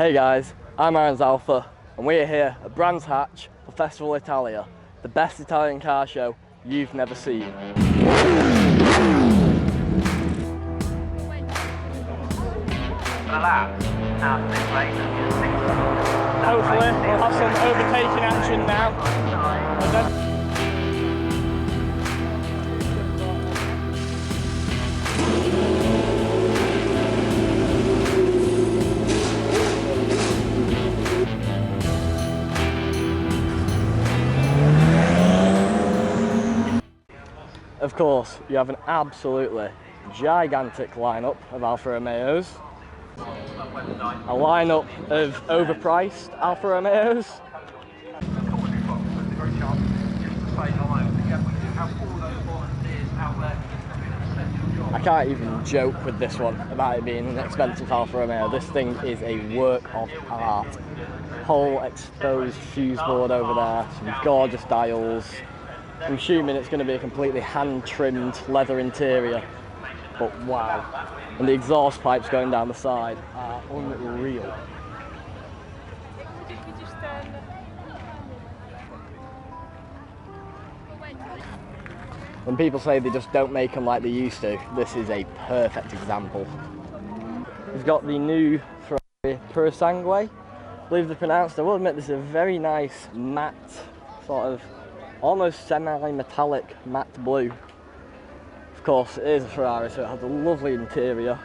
Hey guys, I'm Aaron's Alpha and we're here at Brands Hatch for Festival Italia, the best Italian car show you've never seen. Hopefully we'll have some overtaking action now. Of course, you have an absolutely gigantic lineup of Alfa Romeos, a lineup of overpriced Alfa Romeos. I can't even joke with this one about it being an expensive Alfa Romeo. This thing is a work of art. Whole exposed fuse board over there, some gorgeous dials. I'm assuming it's going to be a completely hand-trimmed leather interior, but wow. And the exhaust pipes going down the side are unreal. When people say they just don't make them like they used to, this is a perfect example. We've got the new Ferrari F40, I believe they're pronounced. I will admit this is a very nice matte, sort of almost semi-metallic matte blue. Of course, it is a Ferrari, so it has a lovely interior,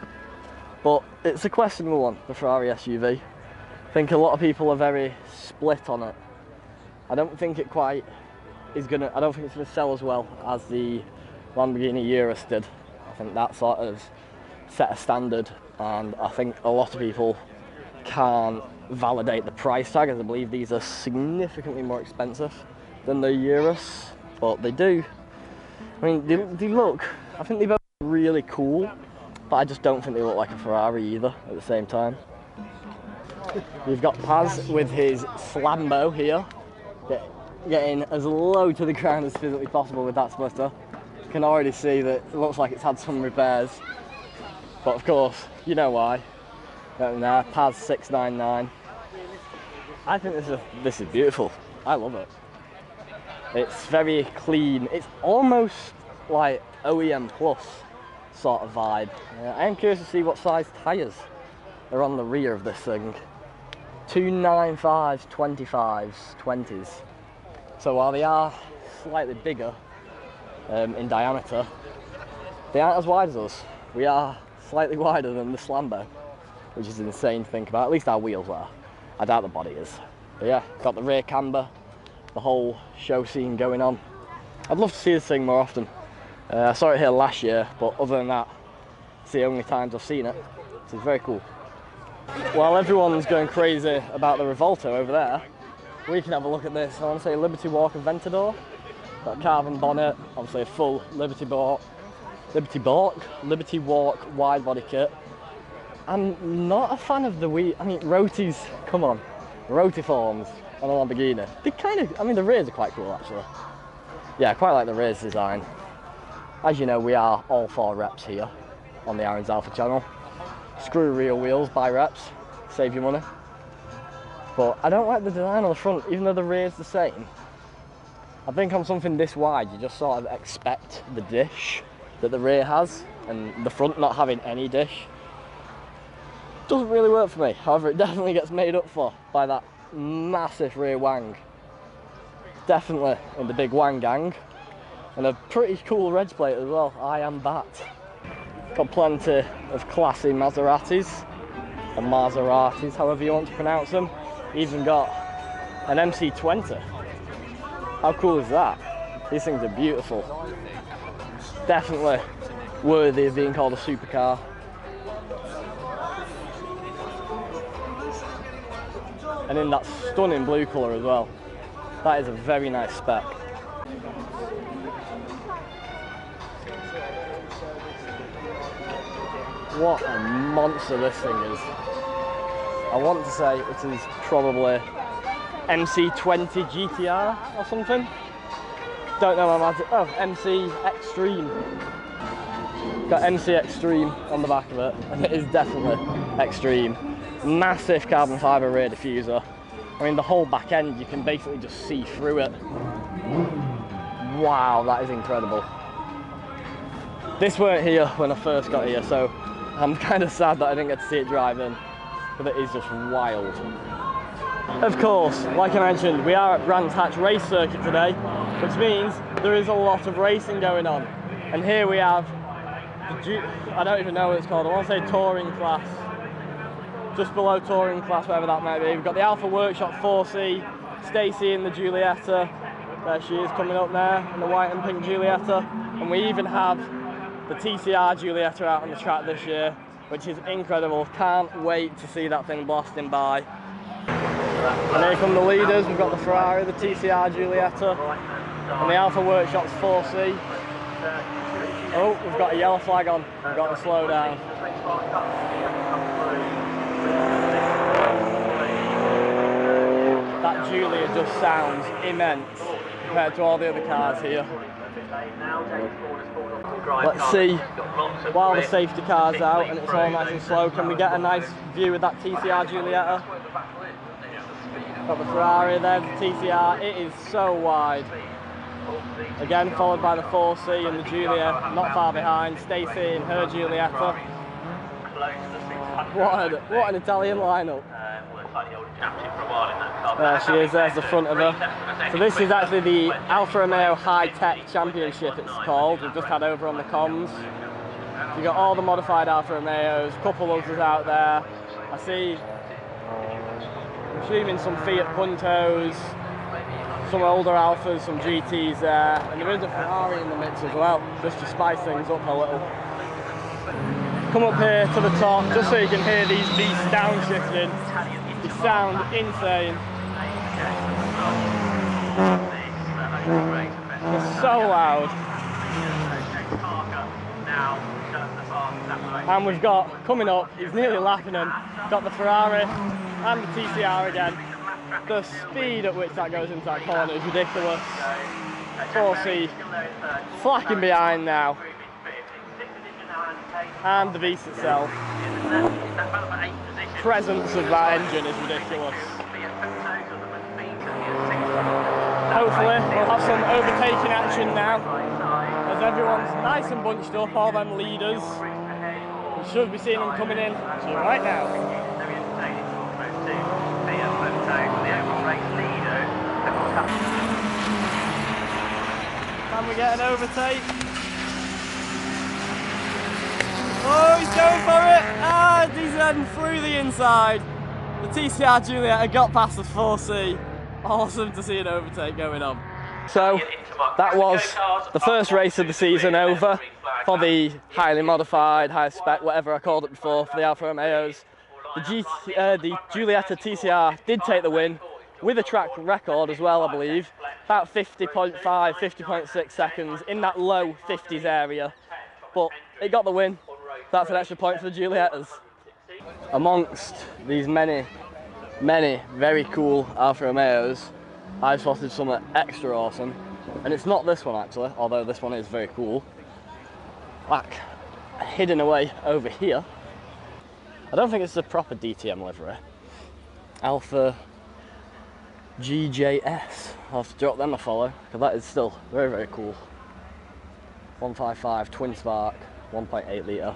but it's a questionable one, the Ferrari SUV. I think a lot of people are very split on it. I don't think it quite is gonna. I don't think it's gonna sell as well as the Lamborghini Urus did. I think that sort of set a standard, and I think a lot of people can't validate the price tag, as I believe these are significantly more expensive than the Urus, but they do. I mean, they look, I think they both look really cool, but I just don't think they look like a Ferrari either at the same time. You've got Paz with his Slambo here, getting as low to the ground as physically possible with that splitter. You can already see that it looks like it's had some repairs, but of course, you know why. There, Paz 699. I think this is beautiful. I love it. It's very clean. It's almost like OEM Plus sort of vibe. I am curious to see what size tyres are on the rear of this thing. 295s, 25s, 20s. So while they are slightly bigger in diameter, they aren't as wide as us. We are slightly wider than the Slambo, which is insane to think about. At least our wheels are. I doubt the body is. But yeah, got the rear camber, the whole show scene going on. I'd love to see this thing more often. I saw it here last year, but other than that, it's the only times I've seen it. So it's very cool. While everyone's going crazy about the Revolto over there, we can have a look at this. I want to say Liberty Walk Aventador. Got a carbon bonnet, obviously a full Liberty Walk wide body kit. I'm not a fan of the rotis, come on, rotiforms on a Lamborghini. They kind of, the rears are quite cool actually. Yeah, I quite like the rears design. As you know, we are all for reps here on the Aaron's Alpha channel. Screw real wheels, buy reps, save your money. But I don't like the design on the front, even though the rear's the same. I think on something this wide, you just sort of expect the dish that the rear has, and the front not having any dish doesn't really work for me. However, it definitely gets made up for by that massive rear wang. Definitely in the big wang gang. And a pretty cool reg plate as well. I am that. Got plenty of classy Maseratis, or Maseratis, however you want to pronounce them. Even got an MC20. How cool is that? These things are beautiful. Definitely worthy of being called a supercar. And in that stunning blue colour as well. That is a very nice spec. What a monster this thing is. I want to say it is probably MC20 GTR or something. Don't know my magic. Oh, MC Extreme. Got MC Extreme on the back of it, and it is definitely extreme. Massive carbon fibre rear diffuser. I mean, the whole back end, you can basically just see through it. Wow, that is incredible. This weren't here when I first got here, so I'm kind of sad that I didn't get to see it drive in, but it is just wild. Of course, like I mentioned, we are at Brands Hatch Race Circuit today, which means there is a lot of racing going on. And here we have, I don't even know what it's called, I want to say touring class. Just below touring class, whatever that might be. We've got the Alpha Workshop 4C, Stacey in the Giulietta. There she is coming up there, in the white and pink Giulietta. And we even have the TCR Giulietta out on the track this year, which is incredible. Can't wait to see that thing blasting by. And here come the leaders. We've got the Ferrari, the TCR Giulietta, and the Alpha Workshop's 4C. Oh, we've got a yellow flag on. We've got to slow down. That Giulia just sounds immense compared to all the other cars here. Let's see, while the safety car's out and it's all nice and slow, can we get a nice view of that TCR Giulietta? Got the Ferrari there, the TCR, it is so wide. Again, followed by the 4C and the Giulia, not far behind, Stacey and her Giulietta. What an Italian lineup. There she is, there's the front of her. So this is actually the Alfa Romeo High Tech Championship, it's called. We've just had over on the comms. You've got all the modified Alfa Romeos, a couple others out there. I see, I'm assuming some Fiat Puntos, some older Alphas, some GTs there, and there is a Ferrari in the mix as well, just to spice things up a little. Come up here to the top, just so you can hear these beasts downshifting. They sound insane. It's so loud. And we've got, coming up, he's nearly lapping him, got the Ferrari and the TCR again. The speed at which that goes into that corner is ridiculous. 4C slacking behind now. And the beast itself. Presence of that engine is ridiculous. Hopefully we'll have some overtaking action now, as everyone's nice and bunched up, all them leaders. We should be seeing them coming in right now. Can we get an overtake? Oh, he's going for it! Ah, he's heading through the inside. The TCR Giulietta got past the 4C. Awesome to see an overtake going on. So, that was the first race of the season over for the highly modified, high spec, whatever I called it before, for the Alfa Romeos. The Giulietta TCR did take the win, with a track record as well, I believe. About 50.5, 50.6 seconds in that low 50s area. But it got the win. That's an extra point for the Giuliettas. Amongst these many very cool Alfa Romeos, I've spotted something extra awesome. And it's not this one actually, although this one is very cool. Like, hidden away over here. I don't think it's a proper DTM livery. Alpha GJS. I'll have to drop them a follow, because that is still very cool. 155 twin spark, 1.8 litre.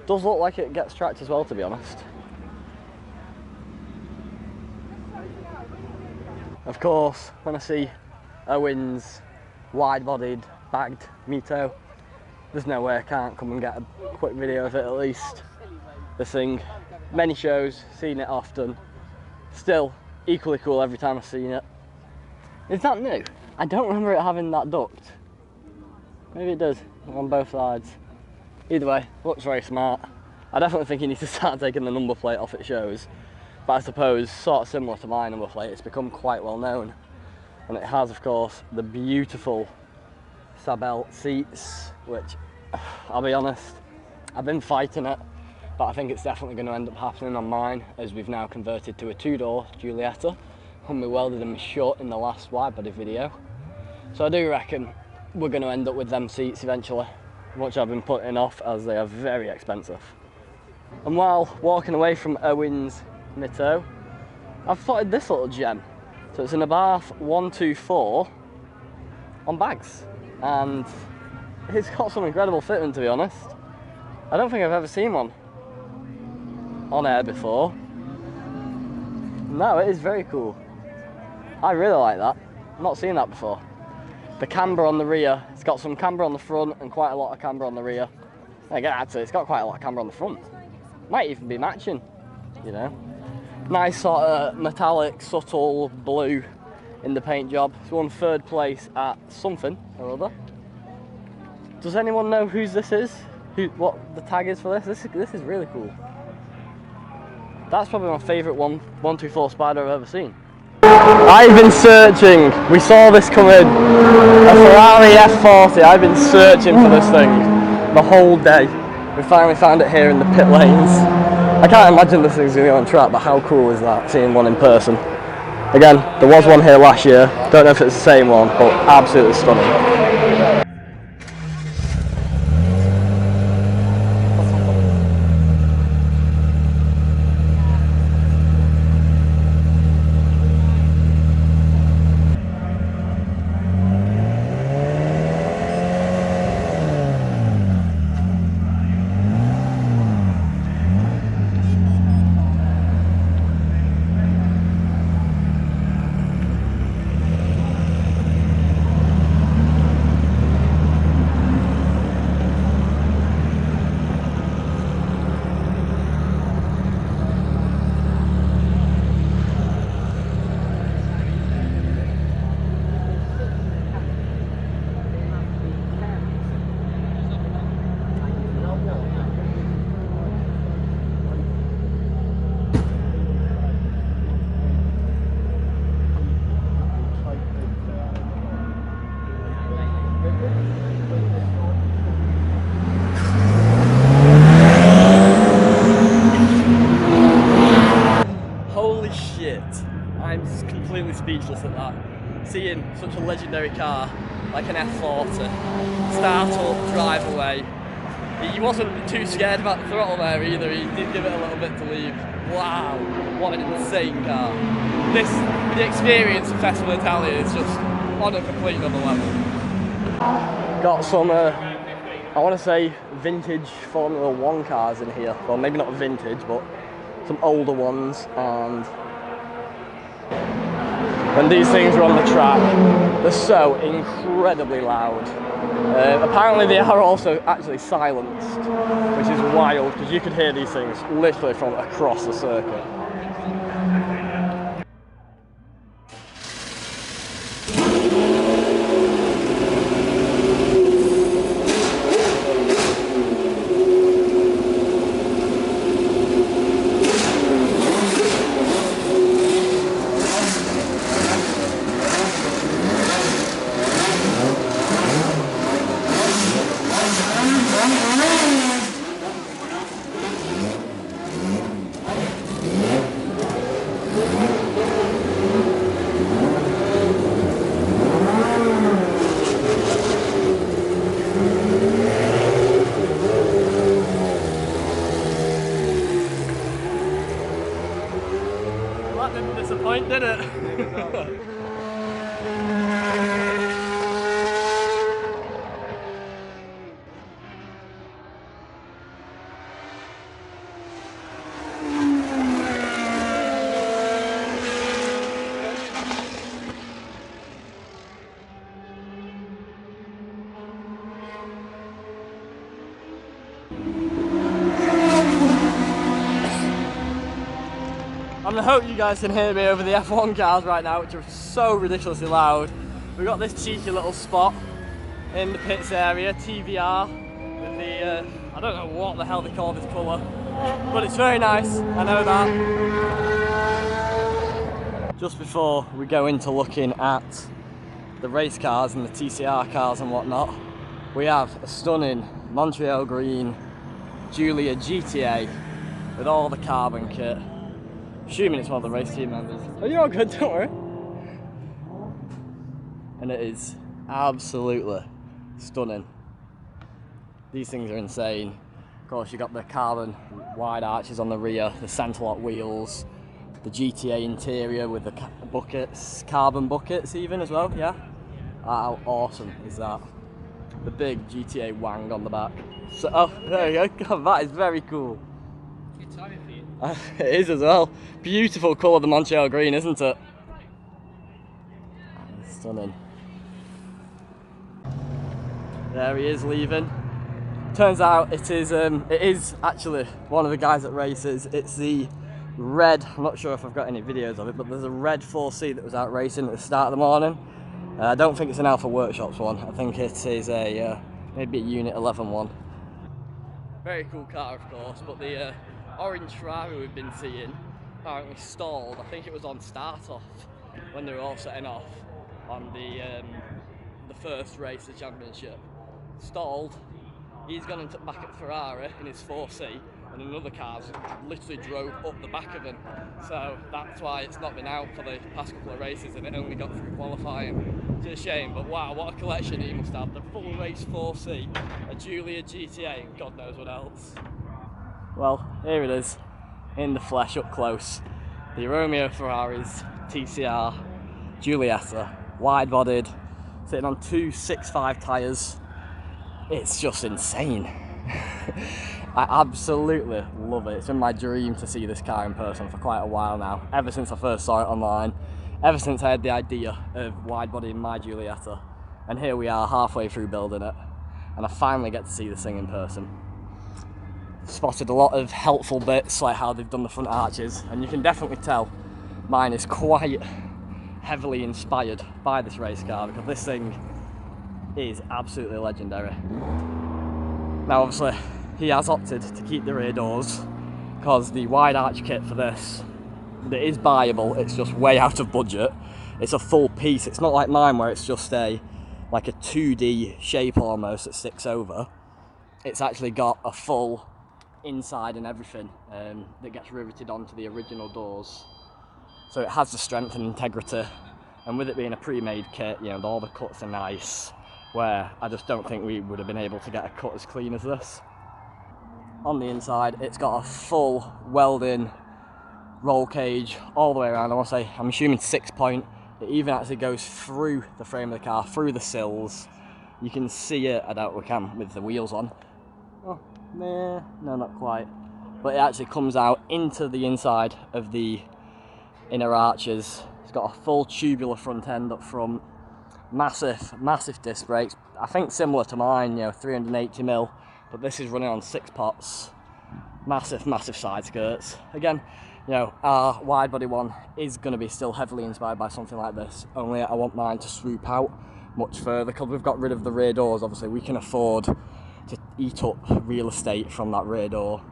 Does look like it gets tracked as well, to be honest. Of course, when I see Owen's wide-bodied, bagged Mito, there's no way I can't come and get a quick video of it at least. This thing, many shows, seen it often, still equally cool every time I've seen it. Is that new? I don't remember it having that duct. Maybe it does, on both sides. Either way, looks very smart. I definitely think you need to start taking the number plate off its shows. But I suppose, sort of similar to my number plate, it's become quite well known. And it has, of course, the beautiful Sabel seats, which, I'll be honest, I've been fighting it, but I think it's definitely going to end up happening on mine, as we've now converted to a two-door Giulietta, and we welded them shut in the last wide-body video. So I do reckon we're going to end up with them seats eventually, which I've been putting off as they are very expensive. And while walking away from Owen's Mito, I've spotted this little gem. So it's an Abarth 124 on bags, and it's got some incredible fitment, to be honest. I don't think I've ever seen one on air before. No, it is very cool. I really like that. I've not seen that before. The camber on the rear, it's got some camber on the front and quite a lot of camber on the rear. Again, actually, it's got quite a lot of camber on the front. Might even be matching, you know. Nice sort of metallic, subtle blue in the paint job. It's won 3rd place at something or other. Does anyone know whose this is? What the tag is for this? This is really cool. That's probably my favourite 124 Spider I've ever seen. I've been searching. We saw this come in. A Ferrari F40. I've been searching for this thing the whole day. We finally found it here in the pit lanes. I can't imagine this thing's going to go on track, but how cool is that, seeing one in person? Again, there was one here last year. Don't know if it's the same one, but absolutely stunning. I'm completely speechless at that. Seeing such a legendary car like an F40 start up, drive away. He wasn't too scared about the throttle there either. He did give it a little bit to leave. Wow, what an insane car. The experience of Festival Italia is just on a complete other level. Got some, I want to say vintage Formula 1 cars in here. Well, maybe not vintage, but some older ones. And when these things are on the track, they're so incredibly loud. Apparently they are also actually silenced, which is wild because you could hear these things literally from across the circuit. That didn't disappoint, did it? I hope you guys can hear me over the F1 cars right now, which are so ridiculously loud. We've got this cheeky little spot in the pits area, TVR, with the, I don't know what the hell they call this colour, but it's very nice, I know that. Just before we go into looking at the race cars and the TCR cars and whatnot, we have a stunning Montreal green Giulia GTA with all the carbon kit. Assuming it's one of the race team members. Oh, you're all good, don't worry. And it is absolutely stunning. These things are insane. course, you've got the carbon wide arches on the rear, the centre-lock wheels, the GTA interior with the buckets, carbon buckets even as well, yeah? How awesome is that? The big GTA wang on the back. So, oh, there you go, that is very cool. Good timing for you. It is as well. Beautiful colour, the Montreal green, isn't it? Stunning. There he is leaving. Turns out it is actually one of the guys that races. It's the red, I'm not sure if I've got any videos of it, but there's a red 4C that was out racing at the start of the morning. I don't think it's an Alpha Workshops one. I think it is a maybe a Unit 11 one. Very cool car, of course, but the orange Ferrari we've been seeing apparently stalled. I think it was on start-off when they were all setting off on the first race of the championship. Stalled. He's gone and took back at Ferrari in his 4C, and another car's literally drove up the back of him. So that's why it's not been out for the past couple of races, and it only got through qualifying. It's a shame, but wow, what a collection he must have. The full race 4C, a Giulia GTA, and God knows what else. Well, here it is, in the flesh, up close. The Romeo Ferraris TCR Giulietta, wide-bodied, sitting on two 6.5 tyres. It's just insane. I absolutely love it. It's been my dream to see this car in person for quite a while now, ever since I first saw it online, ever since I had the idea of wide-bodying my Giulietta, and here we are halfway through building it, and I finally get to see this thing in person. Spotted a lot of helpful bits, like how they've done the front arches, and you can definitely tell mine is quite heavily inspired by this race car, because this thing is absolutely legendary. Now obviously he has opted to keep the rear doors because the wide arch kit for this, it is buyable, it's just way out of budget. It's a full piece, it's not like mine where it's just like a 2D shape almost that sticks over. It's actually got a full inside and everything that gets riveted onto the original doors. So it has the strength and integrity, and with it being a pre-made kit, you know, all the cuts are nice, where I just don't think we would have been able to get a cut as clean as this. On the inside, it's got a full welding roll cage all the way around. I want to say, I'm assuming 6-point. It even actually goes through the frame of the car, through the sills. You can see it, I doubt we can with the wheels on. Oh, no, not quite. But it actually comes out into the inside of the inner arches. It's got a full tubular front end up front. Massive disc brakes. I think similar to mine, you know, 380mm, but this is running on 6 pots. Massive side skirts. Again, you know, our wide body one is going to be still heavily inspired by something like this, only I want mine to swoop out much further, because we've got rid of the rear doors. Obviously we can afford to eat up real estate from that rear door.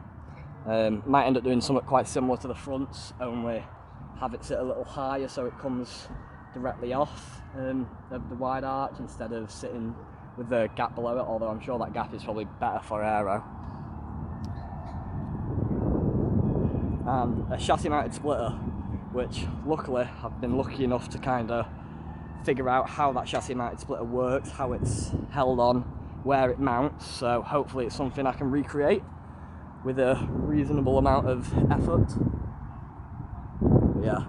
Might end up doing something quite similar to the fronts, only have it sit a little higher so it comes directly off of the wide arch instead of sitting with the gap below it, although I'm sure that gap is probably better for aero. And a chassis mounted splitter, which luckily I've been lucky enough to kind of figure out how that chassis mounted splitter works, how it's held on, where it mounts, so hopefully it's something I can recreate with a reasonable amount of effort. But yeah,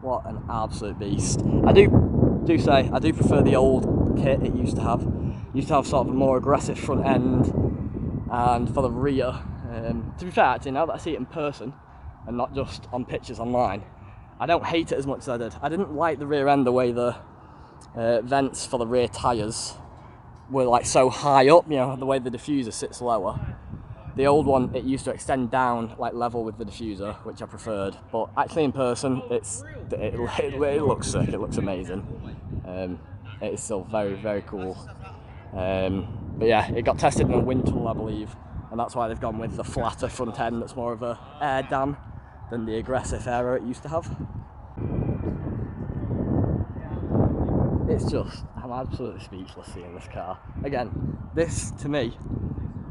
what an absolute beast. I do say I do prefer the old kit it used to have. It used to have sort of a more aggressive front end, and for the rear, to be fair actually, now that I see it in person and not just on pictures online, I don't hate it as much as I did. I didn't like the rear end, the way the vents for the rear tyres were like so high up, you know, the way the diffuser sits lower. The old one, it used to extend down like level with the diffuser, which I preferred, but actually in person it looks sick, it looks amazing. It is still very cool. But yeah, it got tested in a wind tunnel, I believe, and that's why they've gone with the flatter front end that's more of a air dam than the aggressive aero it used to have. It's just, I'm absolutely speechless seeing this car. Again, this to me,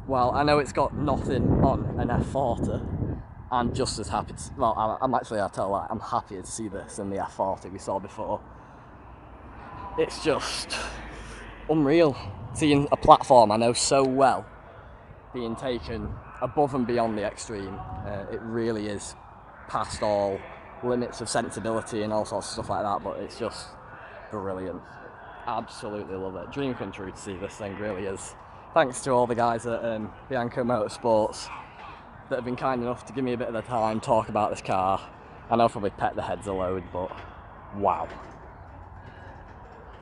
while I know it's got nothing on an F40, I'm just as happy to, well, I'm actually, I'll tell that, I'm happier to see this than the F40 we saw before. It's just unreal, seeing a platform I know so well being taken above and beyond the extreme. It really is past all limits of sensibility and all sorts of stuff like that, but it's just brilliant. Absolutely love it. Dream come true to see this thing, really is. Thanks to all the guys at Bianco Motorsports that have been kind enough to give me a bit of their time, talk about this car. I know I've probably pet the heads a load, but wow.